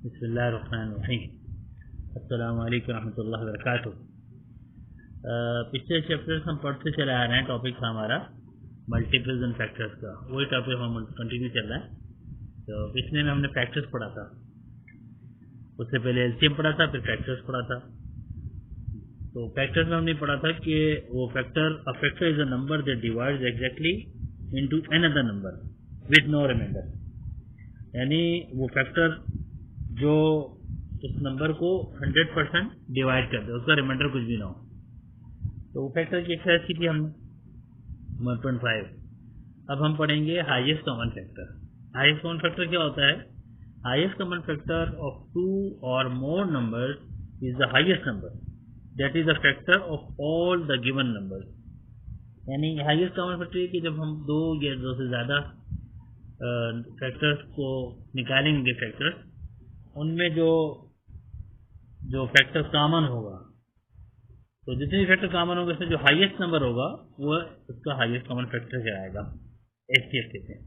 बिस्मिल्लाहिर्रहमानिर्रहीम। अस्सलामु अलैकुम रहमतुल्लाहि व बरकातुहू। पिछले चैप्टर्स हम पढ़ते चले आ रहे हैं। टॉपिक था हमारा मल्टीपल्स एंड फैक्टर्स का, वही टॉपिक हम कंटिन्यू चल रहा है। तो पिछले में हमने फैक्टर्स पढ़ा था, उससे पहले एलसीएम पढ़ा था, फिर फैक्टर्स पढ़ा था। तो फैक्टर्स में हमने पढ़ा था कि वो a factor is a number that divides exactly into another number with no remainder. यानी वो फैक्टर जो उस नंबर को 100% डिवाइड कर दे, उसका रिमाइंडर कुछ भी ना हो। तो वो फैक्टर की एक्सरसाइज की थी हमने 1.5। अब हम पढ़ेंगे highest common factor. Highest common factor क्या होता है? हाईएस्ट कॉमन फैक्टर ऑफ 2 और मोर numbers is the highest number that is the factor of all the given numbers. यानी हाईएस्ट कॉमन फैक्टर है कि जब हम दो या दो से ज़्यादा फैक्टर्स को निकालेंगे, फैक्टर्स उनमें जो फैक्टर कॉमन होगा, तो जितने फैक्टर कॉमन होगा उसमें जो हाईएस्ट नंबर होगा वो उसका हाईएस्ट कॉमन फैक्टर कहलाएगा। एचसीएफ कहते हैं।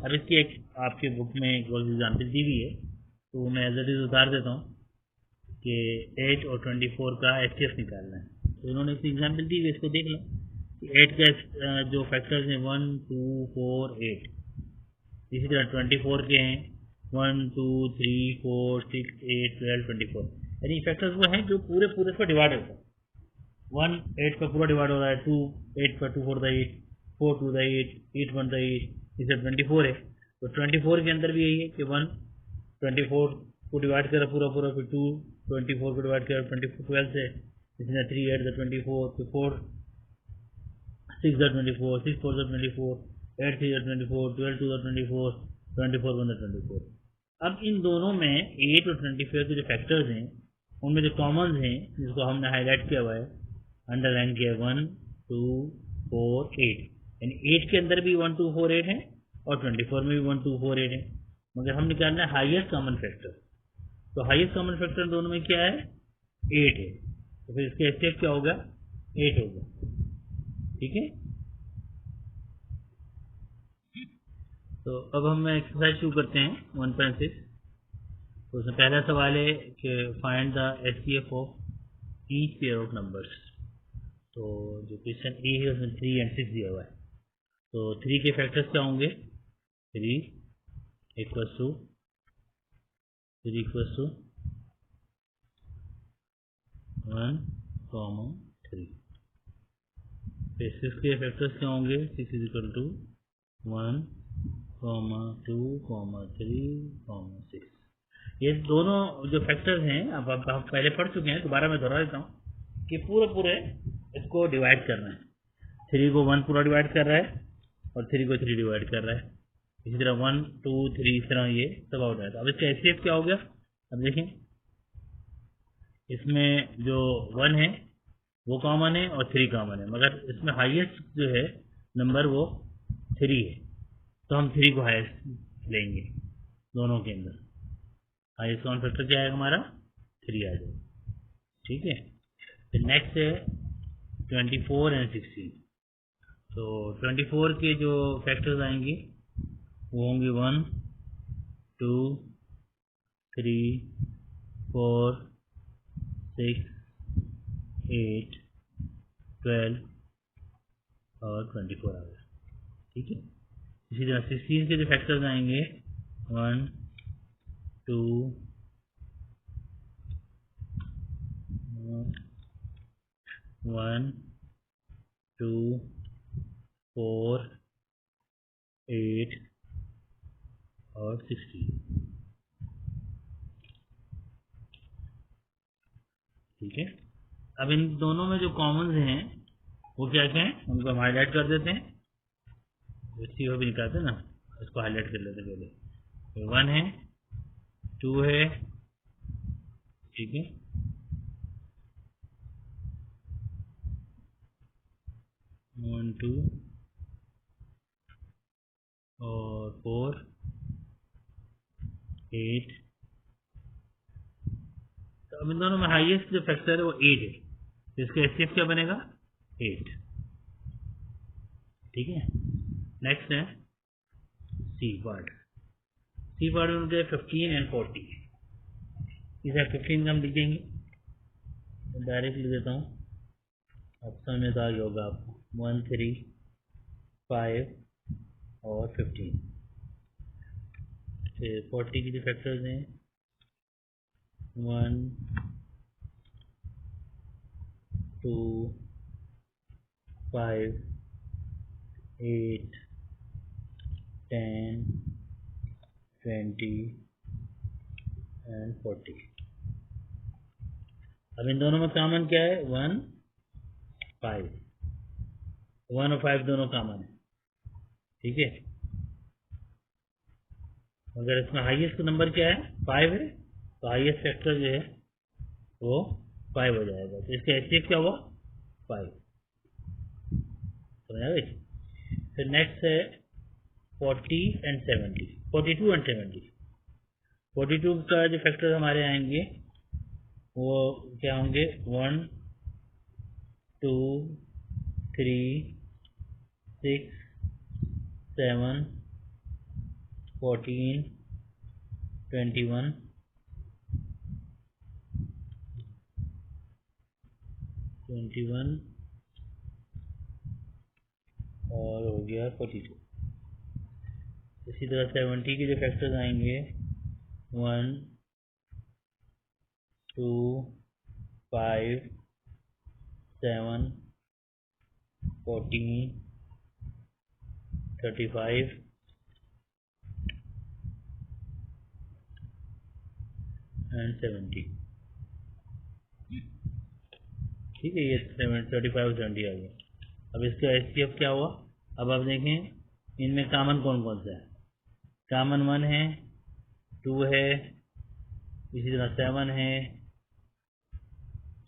अब इसकी एक आपके बुक में एक एग्जाम्पल दी हुई है, तो मैं एज इट इज उतार देता हूँ कि 8 और 24 का एचसीएफ निकालना है। तो इन्होंने एक एग्जाम्पल दी हुई है, इसको देख लो कि 8 का जो फैक्टर्स हैं 1, 2, 4, 8। इसी तरह 24 के हैं 1, 2, 3, 4, 6, 8, 12, 24। यानी फैक्टर्स वो हैं जो पूरे पर डिवाइड होता है। 1 8 पर पूरा डिवाइड हो रहा है, 2 8 पर, 2 4 द 8, 4 2 द 8, 8 1 द 8, इसे 24 है। तो 24 के अंदर भी यही है कि 1 24 को डिवाइड करा पूरा, फिर 2 24 को डिवाइड करा 12 से, इसमें 3 8 द 24, फिर 4 6 the 24, 6 4 the 24, 8 3 the 24, 12 2 the 24, 24 1 the 24। अब इन दोनों में 8 और 24 के जो फैक्टर्स हैं उनमें जो कॉमन हैं जिसको हमने हाईलाइट किया हुआ है, अंडरलाइन किया 1 2 4 8। यानी 8 के अंदर भी 1 2 4 8 है और 24 में भी 1 2 4 8 है, मगर हम निकालना है हाईएस्ट कॉमन फैक्टर। तो हाईएस्ट कॉमन फैक्टर दोनों में क्या है? 8 है। तो फिर इसका एचसीएफ क्या होगा? 8 होगा। ठीक है। तो अब हम एक्सरसाइज शुरू करते हैं 1.6। तो उसमें पहला सवाल है कि find the HCF of each pair of numbers. तो जो क्वेश्चन ए है उसमें 3 और 6 दिया हुआ है। तो 3 के फैक्टर्स क्या होंगे? 3 इक्वल्स टू 1, 3। फिर 6 के फैक्टर्स क्या होंगे? 6 इज इक्वल टू 1, 2, 3, 6। ये दोनों जो फैक्टर्स हैं अब हम पहले पढ़ चुके हैं, दोबारा मैं दोहरा देता हूँ कि पूरे इसको डिवाइड करना है। 3 को 1 पूरा डिवाइड कर रहा है और 3 को 3 डिवाइड कर रहा है। इसी तरह 1 2 3 इस तरह ये सब आउट है। तो अब इसका एचसीएफ क्या हो गया? अब देखें, इसमें जो 1 है वो कॉमन है और 3 कॉमन है, मगर इसमें हाईएस्ट जो है नंबर वो 3 है। तो हम 3 को हाईएस्ट लेंगे दोनों के अंदर। हाईएस्ट कॉमन फैक्टर क्या है हमारा? 3 आ जाएगा। ठीक है। फिर नेक्स्ट है 24 एंड 16। तो 24 के जो फैक्टर्स आएंगे वो होंगे 1 2 3 4 6 8 12 और 24 आ गए। ठीक है। इसी तरह 16 के जो फैक्टर्स आएंगे 1 2 1 2 4 8 और 16। ठीक है। अब इन दोनों में जो कॉमन हैं वो क्या क्या है, उनको हम हाईलाइट कर देते हैं। इसी को भी निकालते हैं ना, इसको हाईलाइट कर लेते हैं पहले। 1 है, 2 है, ठीक है, 1 2 और 4 8। तो अब इन दोनों में हाईएस्ट जो फैक्टर है वो 8 है, तो इसका एचसीएफ क्या बनेगा? 8। ठीक है। नेक्स्ट है सी पार्ट। सी पार्ट में मुझे 15 एंड 40। इसे 15 का हम लिख देंगे, डायरेक्ट लिख देता हूँ, ऑप्शन में तो आ गया होगा आपको 1, 3, 5 और 15। फिर 40 के जो फैक्टर्स हैं 1, 2, 5, 8, 10, 20 एंड 40। अब इन दोनों में कॉमन क्या है? 1, 5। 1 और 5 दोनों कॉमन है, ठीक है। अगर इसमें हाईएस्ट नंबर क्या है? 5 है, तो हाईएस्ट फैक्टर जो है वो 5 हो जाएगा। तो इसका एचसीएफ क्या हुआ? 5। समझा गई? फिर नेक्स्ट है 40 एंड 70, 42 एंड 70। 42 का जो फैक्टर हमारे आएंगे वो क्या होंगे? 1, 2, 3, 6, 7, 14, 21, 21 और हो गया 42। इसी तरह 70 के जो फैक्टर्स आएंगे 1, 2, 5, 7, 14, 35 एंड 70। ठीक है, ये 35 और 70 आ गया। अब इसका एचसीएफ क्या हुआ? अब आप देखें इनमें कॉमन कौन कौन सा है। कॉमन 1 है, 2 है, इसी तरह 7 है,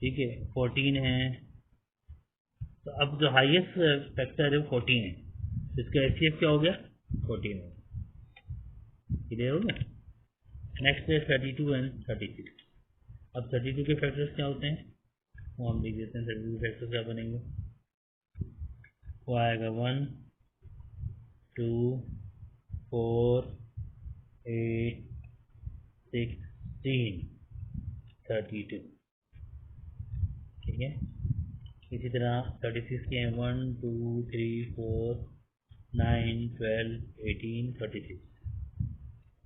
ठीक है, 14 है। तो अब जो हाईएस्ट फैक्टर है वो 14 है, तो इसका एचसीएफ क्या हो गया? 14 है। क्लियर हो गया? नेक्स्ट है 32 एंड 36। अब 32 के फैक्टर्स क्या होते हैं वो हम लिख देते हैं। 32 के फैक्टर्स क्या बनेंगे? वो आएगा 1, 2, 4, 8, 16, 32। ठीक है, इसी तरह 36 के हैं 1, 2, 3, 4, 9, 12, 18, 36।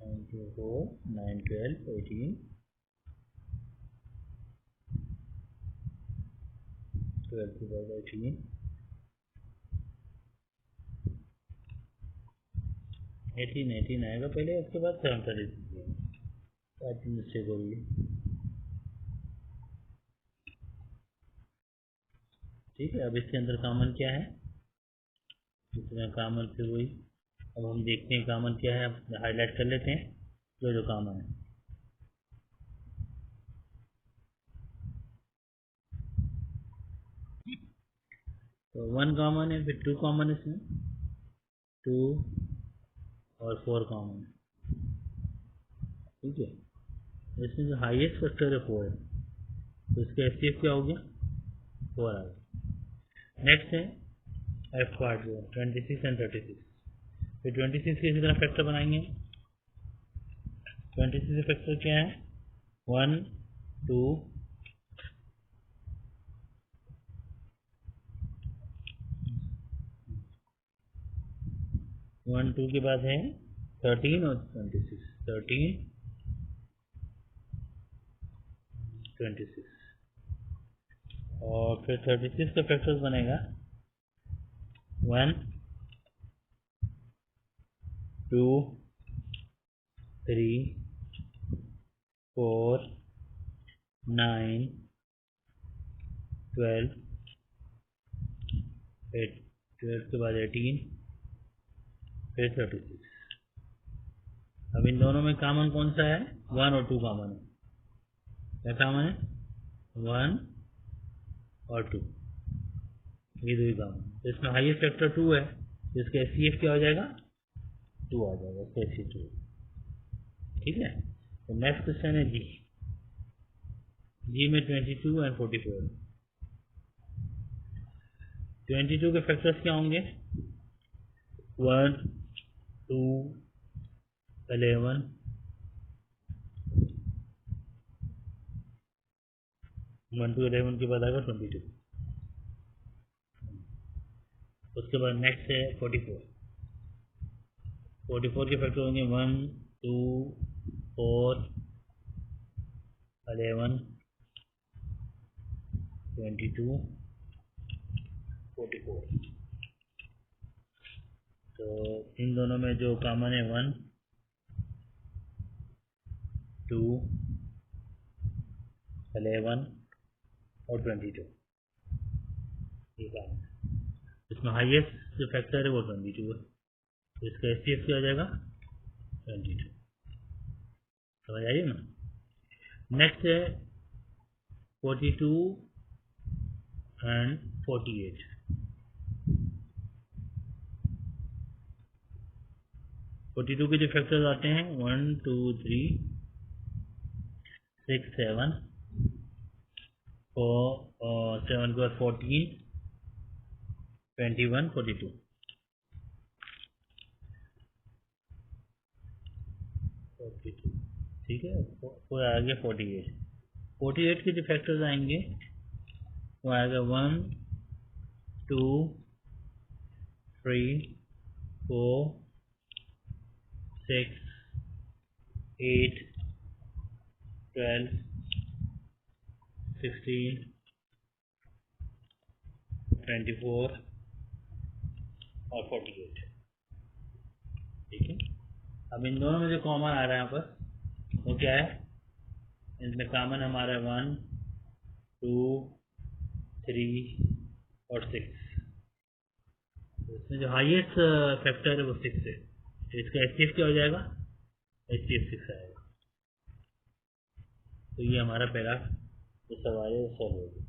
1, 2, 4, 9, 12, 18, 12 के बाद 18, 18 आएगा पहले, उसके बाद 736। मिस्टेक होगी। ठीक है, अब इसके अंदर कॉमन क्या है? इसमें कॉमन से वही, अब हम देखते हैं कॉमन क्या है। अब हाईलाइट कर लेते हैं जो जो कॉमन है। तो 1 कॉमन है, फिर 2 कॉमन है, इसमें 2 और 4 कॉमन है। ठीक है, इसमें जो हाईएस्ट फैक्टर है 4 है, तो इसका एचसीएफ क्या हो गया? 4 आ गया। नेक्स्ट है एफ पार्ट जो 26 एंड 36। फिर 26 के इसी तरह फैक्टर बनाएंगे। 26 के फैक्टर क्या है? 1, 2, 1, 2 के बाद है 13 और 26। 13, 26 और फिर 36 का फैक्टर्स बनेगा 1, 2, 3, 4, 9, 12, 12 के बाद 18, फिर 36। अब इन दोनों में कॉमन कौन सा है? 1 और 2 कॉमन है। क्या कॉमन है? 1 और 2, ये दो ही कॉमन। तो इसमें हाईएस्ट फैक्टर 2 है, तो इसका एचसीएफ क्या हो जाएगा? 2 आ जाएगा, इसका एचसीएफ 2। ठीक है, तो नेक्स्ट क्वेश्चन है जी। जी में 22 एंड 44। 22 के फैक्टर्स क्या होंगे? 1, 2, 11, 1 to 11 के बाद आएगा 22। उसके बाद नेक्स्ट है 44। 44 के फैक्टर होंगे 1, 2, 4, 11, 22, 44। तो इन दोनों में जो कॉमन है 1, 2, 11 और 22, ये कॉमन है। इसमें हाईएस्ट जो फैक्टर है वो 22 है, तो इसका एचसीएफ क्या हो जाएगा 22। समझ आइए ना। नेक्स्ट है 42 एंड 48। 42 के जो फैक्टर्स आते हैं 1, 2, 3, 6, 7, 7 के बाद 14, 21, 42। ठीक है, पूरा आ गया 48। 48 के जो फैक्टर्स आएंगे वो आएगा 1, 2, 3, 4, 6, 8, 12, 16, 24 और 48। ठीक है, अब इन दोनों में जो कॉमन आ रहा है यहाँ पर वो क्या है, इसमें कॉमन हमारा 1, 2, 3 और 6। इसमें जो हाईएस्ट फैक्टर है वो 6 है, तो इसका एचसीएफ क्या हो जाएगा, एचसीएफ 6 आएगा। तो ये हमारा पहला जो सवाल है वो सॉल्व हो गया।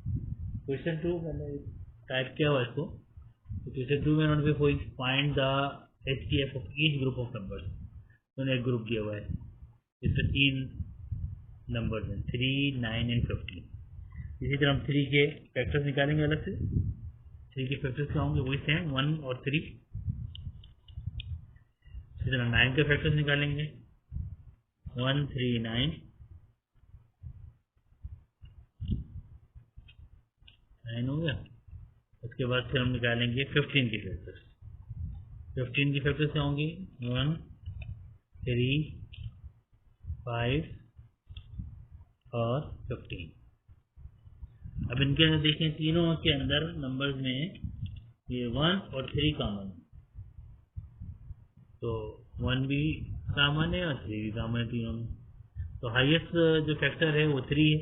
क्वेश्चन 2 मैंने टाइप किया हुआ इसको, तो क्वेश्चन 2 में उन्होंने कोई find the HCF of each group of numbers. उन्होंने एक ग्रुप दिया हुआ है, इसमें 3 नंबर्स हैं 3, 9 एंड 15। इसी तरह हम 3 के फैक्टर्स निकालेंगे अलग से। 3 के फैक्टर्स क्या होंगे, वही सेम 1 और 3। इसी तरह 9 के फैक्टर्स निकालेंगे 1, 3, 9 हो गया। उसके बाद फिर हम निकालेंगे 15 के फैक्टर्स। 15 के फैक्टर्स क्या होंगे 1, 3, 5 और 15। अब इनके अंदर देखें, तीनों के अंदर नंबर्स में ये 1 और 3 कॉमन है, तो 1 भी कॉमन है और 3 भी कॉमन है तीनों में। तो हाईएस्ट जो फैक्टर है वो 3 है,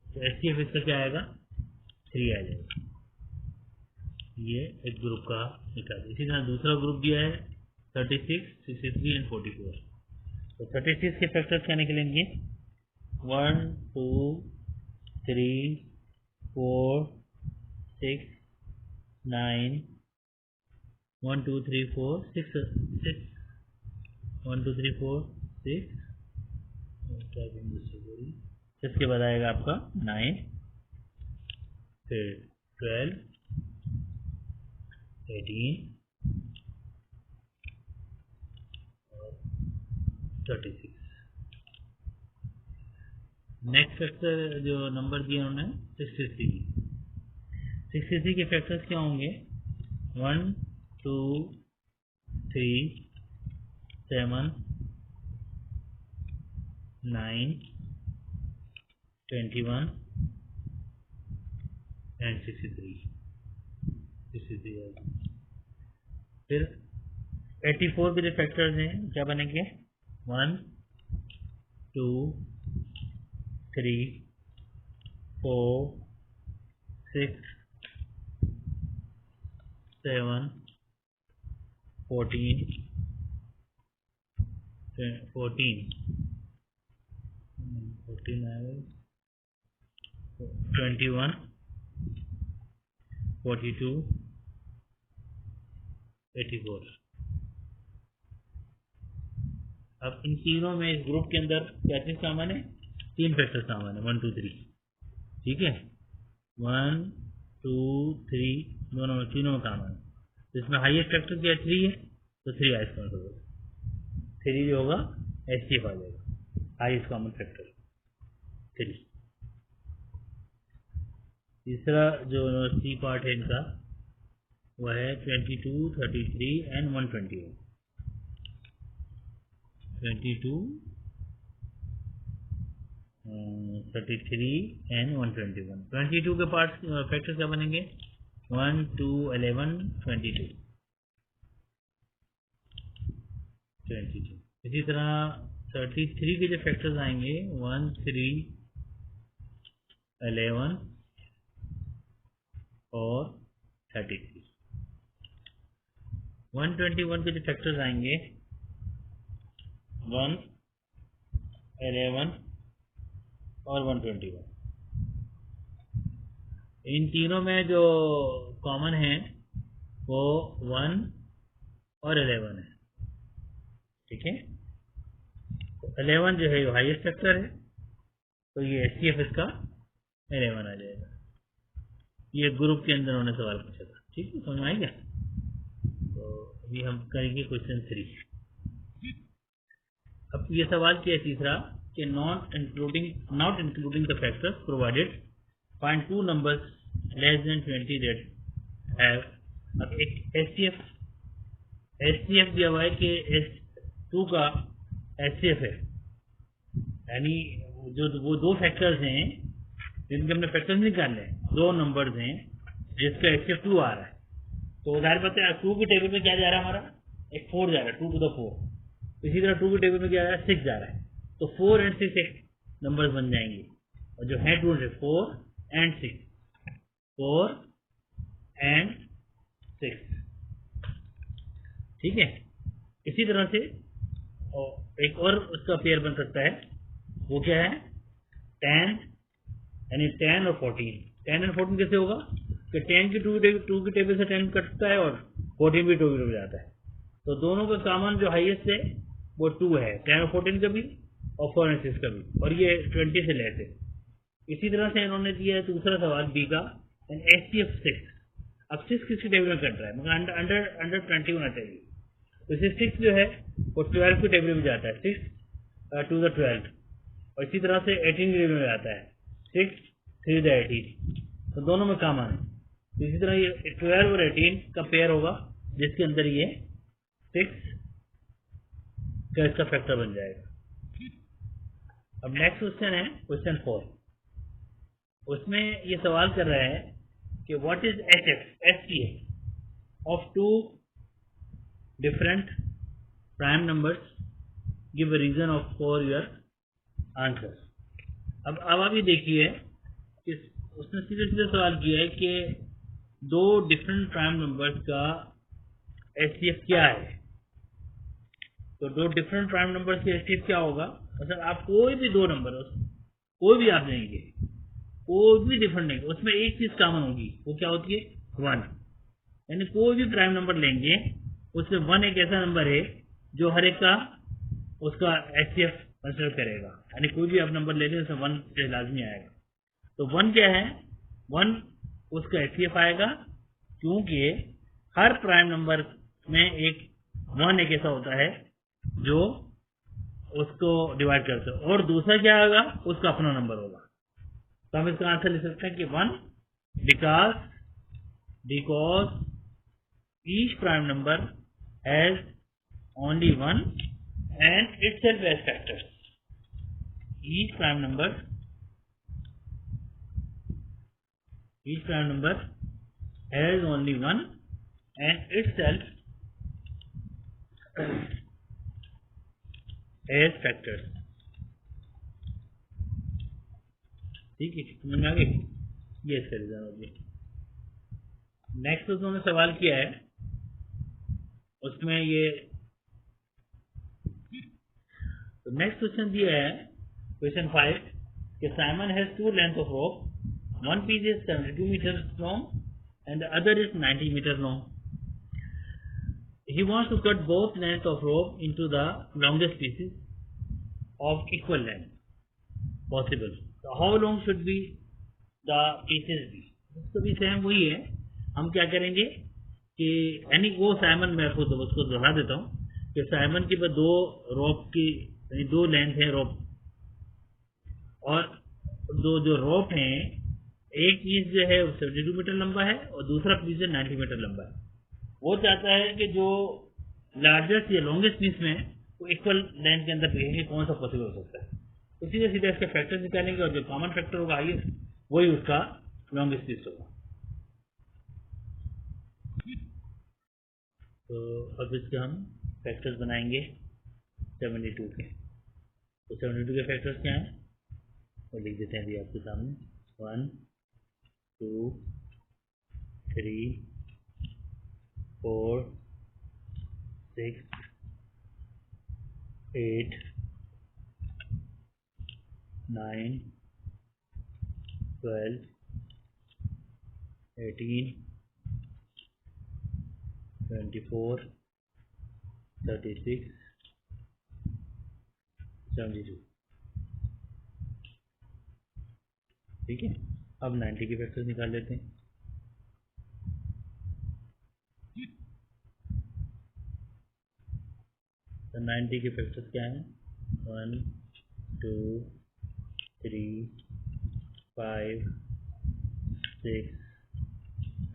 तो एचसीएफ इसका क्या आएगा 3 आ जाएगा। ये एक ग्रुप का निकाल। इसी तरह दूसरा ग्रुप दिया है 36, 63 एंड 44। तो 36 के फैक्टर्स क्या निकलेंगे 1, 2, 3, 4, 6, 9, 1, 2, 3, 4, 6, 1, 2, 3, 4, 6। इसके बाद आएगा आपका 9, फिर 12, 18 और 36। नेक्स्ट फैक्टर जो नंबर दिए उन्होंने 63। 63 के फैक्टर्स क्या होंगे 1, 2, 3, 7, 9, 21 एंड 63। फिर 84 के जो फैक्टर्स हैं क्या बनेंगे 1, 2, 3, 4, 6, 7, 14, 21, 42, 84। अब इन तीनों में इस ग्रुप के अंदर क्या चीज कॉमन है, 3 फैक्टर कॉमन है 1, 2, 3। ठीक है, 1, 2, 3 दोनों में तीनों में कॉमन है। तो इसमें हाईएस्ट फैक्टर क्या 3 है, तो 3 हाईएस्ट कॉमन होगा। 3 जो होगा एचसीएफ आ जाएगा, हाईएस्ट कॉमन फैक्टर 3। तीसरा जो सी पार्ट है इनका वह है 22, 33 एंड 121। 22, 33 एंड 121। 22 के पार्ट फैक्टर्स क्या बनेंगे? 1, 2, 11, 22। इसी तरह 33 के जो फैक्टर्स आएंगे 1, 3, 11 और 33। 121 के जो फैक्टर्स आएंगे 1, 11 और 121। इन तीनों में जो कॉमन है वो 1 और 11 है। ठीक है, तो 11 जो है हाईएस्ट फैक्टर है, तो ये HCF इसका 11 आ जाएगा। ये ग्रुप के अंदर उन्होंने सवाल पूछा था। ठीक है, समझ में आएगा? तो अभी हम करेंगे क्वेश्चन 3। अब ये सवाल क्या है तीसरा कि not including the factors provided find two numbers less than 20 that have. अब एक HCF दिया हुआ है कि S2 का HCF है, यानी जो वो दो फैक्टर्स हैं जिनके हमने फैक्टर्स निकालने हैं, दो नंबर्स हैं जिसका HCF 2 आ रहा है। तो उदाहरण बताया 2 की टेबल में क्या जा रहा है हमारा? एक 4 जा रहा है, 2 to the 4। इसी तरह 2 की टेबल में क्या जा रहा है? 6 जा रहा है। तो 4 and 6 एक नंबर्स बन जाएंगे, और जो है 2 से 4 and 6, 4 and 6। ठीक है, इसी तरह से एक और उसका पेयर बन सकता है, वो क्या है? 10, यानी 10 और 14। 10 और 14 कैसे होगा कि 10 की 2 की टेबल से 10 कटता है और 14 भी 2 की टेबल जाता है। तो दोनों का कॉमन जो हाईएस्ट है वो 2 है, 10 और 14 का भी और 4 और 6 का भी, और ये 20 से लेस है। इसी तरह से इन्होंने दिया है दूसरा सवाल बी का, HCF 6। अब 6 किसकी टेबल में कट रहा है? मगर अंडर 20 होना चाहिए। तो इसे 6 जो है वो 12 की टेबल में जाता है, 6 to the 12। और इसी तरह से 18 की टेबल में जाता है, 6 3 the 18। तो दोनों में कॉमन है। तो इसी तरह ये 12 और 18 का पेयर होगा, जिसके अंदर ये 6 का इसका फैक्टर बन जाएगा। अब नेक्स्ट क्वेश्चन है क्वेश्चन 4। उसमें ये सवाल कर रहा है कि what is HCF of two different prime numbers, give a reason of for your answer. अब आप ये देखिए कि उसने सीधे सीधे सवाल किया है कि दो डिफरेंट प्राइम नंबर्स का HCF क्या है। तो दो डिफरेंट प्राइम नंबर्स के HCF क्या होगा? मतलब आप कोई भी दो नंबर, कोई भी आप लेंगे, कोई भी डिफरेंट लेंगे, उसमें एक चीज कॉमन होगी, वो क्या होती है? 1। यानी कोई भी प्राइम नंबर लेंगे उसमें 1 एक ऐसा नंबर है जो हर एक का उसका HCF कंसिडर करेगा। यानी कोई भी आप नंबर ले लें उसमें 1 लाजमी आएगा। तो 1 क्या है? 1 उसका HCF आएगा, क्योंकि हर प्राइम नंबर में एक 1 एक ऐसा होता है जो उसको डिवाइड करते हैं, और दूसरा क्या आएगा? उसका अपना नंबर होगा। तो हम इसका आंसर लिख सकते हैं कि 1 because each prime number has only 1 and itself has factors. Each prime number has only 1 and itself has factors. ठीक है, समझ में आ गई? ये इसका रीजन होगी। नेक्स्ट उन्होंने सवाल किया है, उसमें ये तो नेक्स्ट क्वेश्चन दिया है क्वेश्चन 5 कि Simon has 2 length of rope, one piece is 72 meters long and the other is 90 meters long. He wants to cut both lengths of rope into the longest pieces of equal length possible. So how long should be the pieces be? इसको भी same वही है। हम क्या करेंगे कि यानी वो साइमन, मैं आपको उसको दोहरा देता हूँ कि साइमन के पास दो रोप की यानी दो लेंथ है रोप, और दो जो रोप हैं एक पीस जो है 72 मीटर लंबा है और दूसरा पीस जो 90 मीटर लंबा है। वो चाहता है कि जो लार्जेस्ट या लॉन्गेस्ट पीस में वो इक्वल लेंथ के अंदर भेजेंगे, कौन सा पॉसिबल हो सकता है। तो सीधे सीधे इसके फैक्टर निकालेंगे और जो कॉमन फैक्टर होगा हाईएस्ट वही उसका लॉन्गेस्ट पीस होगा। तो अब इसके हम फैक्टर्स बनाएंगे 72 के। तो 72 के फैक्टर्स क्या हैं वो लिख देते हैं अभी आपके सामने। 1 2 3 4 6 8 9 12 18 24 36 72। ठीक है, अब 90 के फैक्टर्स निकाल लेते हैं। तो 90 के फैक्टर्स क्या हैं? 1 2 3 5 6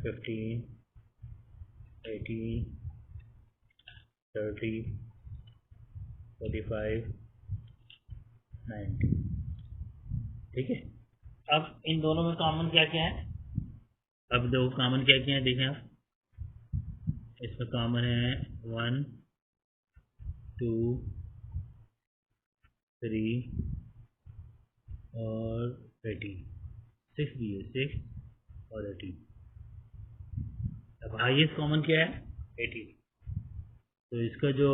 15 18 30 45 90। ठीक है, अब इन दोनों में कॉमन क्या क्या है? अब दो कॉमन क्या क्या है देखें आप। इसमें कॉमन है 1 2 3 और 18। 6 भी है, 6 और 18। अब हाईएस्ट कॉमन क्या है? 18। तो इसका जो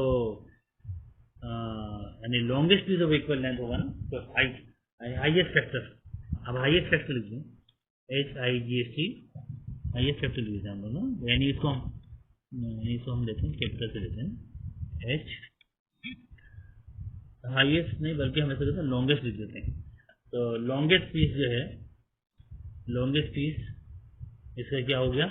यानी longest piece of equal length होगा ना, तो हाईएस्ट फैक्टर। अब हाईएस्ट फैक्टर लिख दें, HIGST हाईएस्ट फैक्टर लिख देते हैं हम लोग ना, यानी इसको हम लेते हैं कैपिटल से लेते हैं H। हाईएस्ट नहीं बल्कि हम ऐसा कहते हैं लॉन्गेस्ट लिख देते हैं। तो लॉन्गेस्ट पीस जो है, लॉन्गेस्ट पीस इसका क्या हो गया?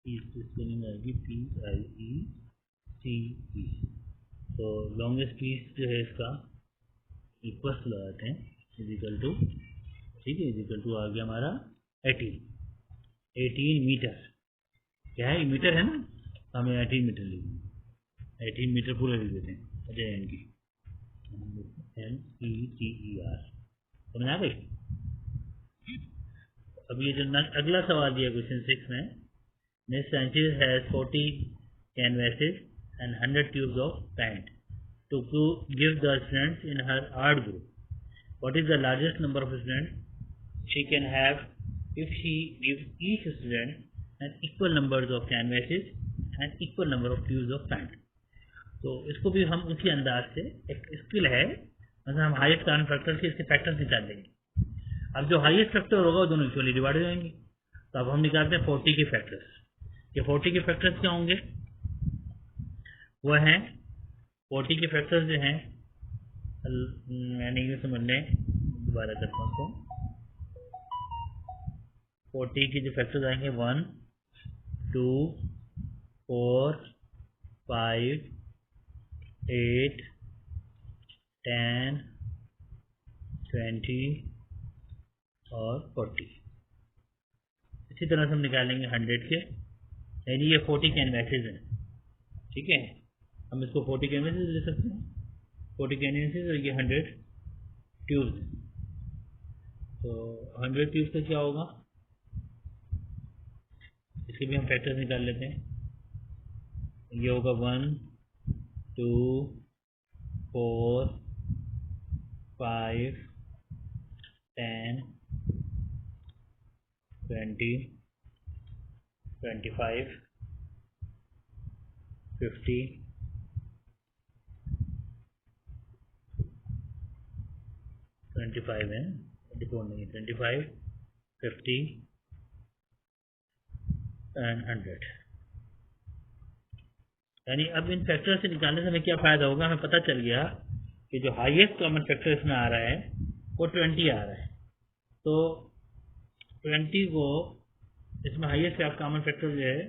पीस स्पेलिंग आएगी PIECE। तो लॉन्गेस्ट पीस जो है इसका इक्वल्स लगाते हैं, इजिकल टू, ठीक है, इजिकल टू आ गया हमारा 18 मीटर। क्या है, मीटर है ना, हमें 18 मीटर लिखेंगे। 18 मीटर पूरा लिख देते हैं, अजय एन की METER। समझ आ गई? अब ये जो अगला सवाल दिया क्वेश्चन 6 में, Miss Sanchez has 40 canvases and 100 tubes of paint to give the students in her art group. What is the largest number of students she can have if she gives each student an equal numbers of canvases and equal number of tubes of paint? तो इसको भी हम उसी अंदाज से, एक skill है, मतलब हम हाईएस्ट कॉमन फैक्टर के इसके फैक्टर्स निकाल देंगे। अब जो हाईएस्ट फैक्टर होगा वो दोनों इक्वली डिवाइड हो जाएंगे। तो अब हम निकालते हैं 40 के फैक्टर्स। ये 40 के फैक्टर्स क्या होंगे? वो हैं 40 के फैक्टर्स जो हैं, मैंने ये समझ लें, दोबारा करता हूँ। 40 के जो फैक्टर्स आएंगे 1 2 4 5 8 10 20 और 40। इसी तरह से हम निकालेंगे 100 के, यानी ये 40 कैनवासेज हैं। ठीक है, हम इसको 40 कैनवासेज ले सकते हैं, 40 कैनवासेज, और ये 100 ट्यूब्स हैं। तो 100 ट्यूब्स का क्या होगा, इसके भी हम फैक्टर्स निकाल लेते हैं। ये होगा 1 2 4 5 10 20 25 50 25 है, 24 नहीं, 25 50 एंड 100। यानी अब इन फैक्टर से निकालने से हमें क्या फ़ायदा होगा? हमें पता चल गया कि जो हाईएस्ट कॉमन फैक्टर इसमें आ रहा है वो 20 आ रहा है। तो 20 को इसमें हाईएस्ट कॉमन फैक्टर जो है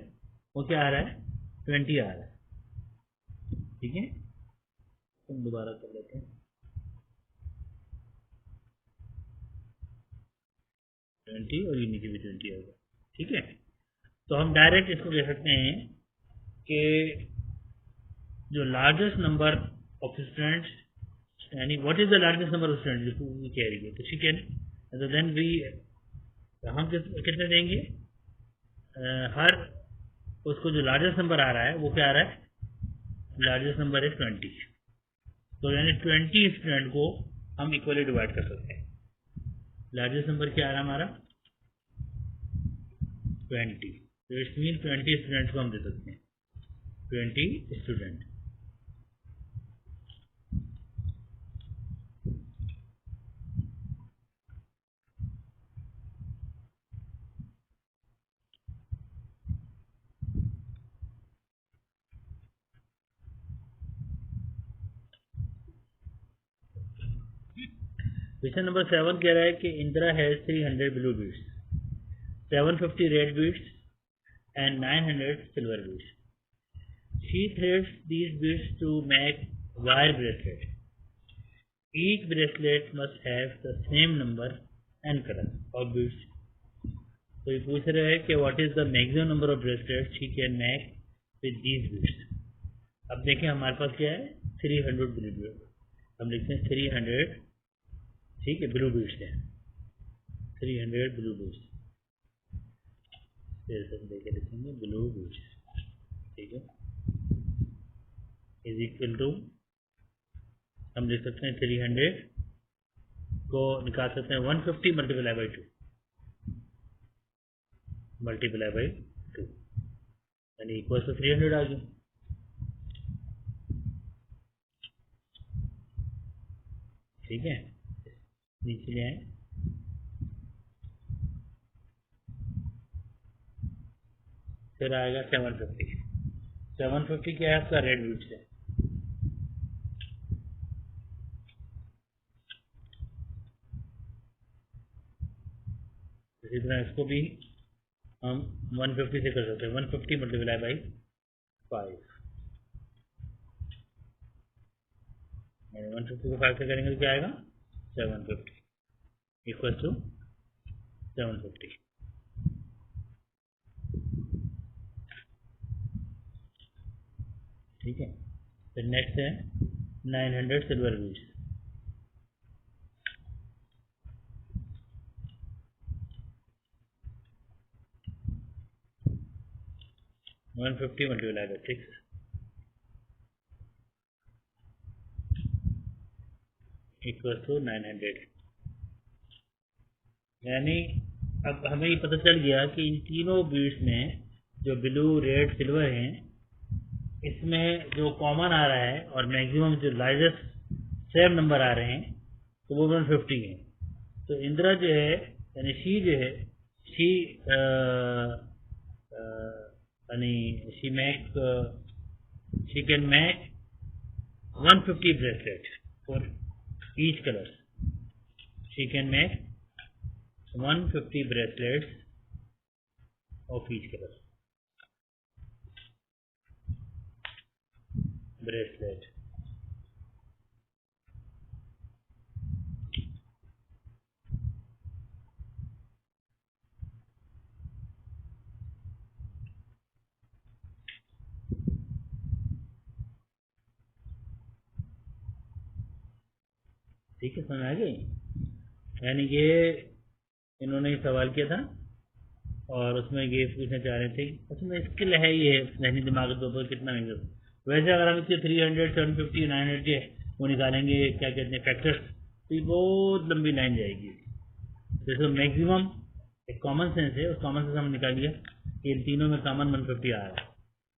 वो क्या आ रहा है? 20 आ रहा है। ठीक है, हम दोबारा कर लेते हैं। 20 और ये नीचे भी 20 आएगा। ठीक है, तो हम डायरेक्ट इसको कह सकते हैं कि जो लार्जेस्ट नंबर ऑफ स्टूडेंट्स, यानी what is the largest number of students जो कह रही है, तो ठीक है, तो देन वी हम कितने देंगे, हर उसको जो लार्जेस्ट नंबर आ रहा है वो क्या आ रहा है, लार्जेस्ट नंबर है 20, तो यानी 20 स्टूडेंट को हम इक्वली डिवाइड कर सकते हैं। लार्जेस्ट नंबर क्या आ रहा है हमारा 20, तो इट्स मीन 20 स्टूडेंट्स को हम दे सकते हैं, 20 स्टूडेंट। क्वेश्चन नंबर 7 कह रहा है कि Indira has 300 blue beads, 750 red beads and 900 silver beads. She threads these beads to make wire bracelet. Each bracelet must have the same number and color of beads. तो ये पूछ रहे हैं कि what is the maximum number of bracelets she can make with these beads. अब देखें हमारे पास क्या है 300 blue beads, हम लिखते हैं 300, ठीक है, ब्लू बीड्स है, 300 ब्लू बीड्स, फिर से देखे लिखेंगे ब्लू बीड्स, ठीक है, इज इक्वल टू, हम लिख सकते हैं 300 को निकाल सकते हैं 150 मल्टीप्लाई बाई 2, मल्टीप्लाई बाई 2 यानी इक्वल टू 300 आ गया। ठीक है, नीचे ले आए, फिर आएगा 750, 750 क्या है आपका रेड बीड्स है, इसी तरह इसको भी हम 150 से कर सकते हैं, 150 मल्टीप्लाई बाई 5, 150 को 5 से करेंगे तो क्या आएगा 750 इक्वल टू 750। ठीक है, फिर नेक्स्ट है 900 silver beads, 150 multiply by 6 equal to 900, यानी अब हमें ये पता चल गया कि इन तीनों बीड्स में जो ब्लू रेड सिल्वर हैं, इसमें जो कॉमन आ रहा है और मैक्सिमम जो लार्जेस्ट सेम नंबर आ रहे हैं तो वो 150 है। तो इंदिरा जो है यानी शी जो है, शी यानी she can make 150 bracelet for each colour, she can make 150 bracelets of each color, bracelet। ठीक है, समझ आ गई, यानी ये इन्होंने सवाल किया था और उसमें ये पूछना चाह रहे थे उसमें स्किल है ये जहनी दिमाग के ऊपर कितना नहीं कर, वैसे अगर हम इसके 300 750 900 के वो निकालेंगे क्या कहते हैं फैक्टर्स, तो ये बहुत लंबी लाइन जाएगी। जैसे मैक्सिमम एक कॉमन सेंस है, उस कॉमन सेंस हम निकाल लिया कि इन तीनों में कॉमन 150 आ रहा है,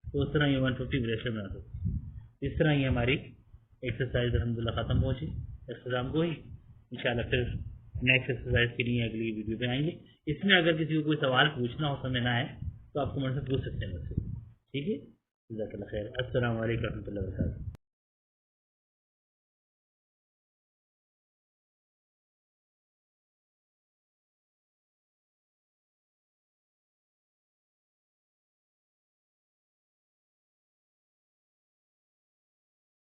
तो उस तरह ये 150 ब्रेसलेट बना सकते। इस तरह ये हमारी एक्सरसाइज अलहमदुलिल्लाह ख़त्म पहुँची एग्जाम को ही। इंशाल्लाह फिर नेक्स्ट एक्सरसाइज के लिए अगली वीडियो पे आएंगे। इसमें अगर किसी को कोई सवाल पूछना हो, समझ ना आए, तो आप कमेंट से पूछ सकते हैं मुझसे। ठीक है, जज़ाकल्लाह खैर। अस्सलाम वालेकुम रहमतुल्लाहि व बरकातुहू।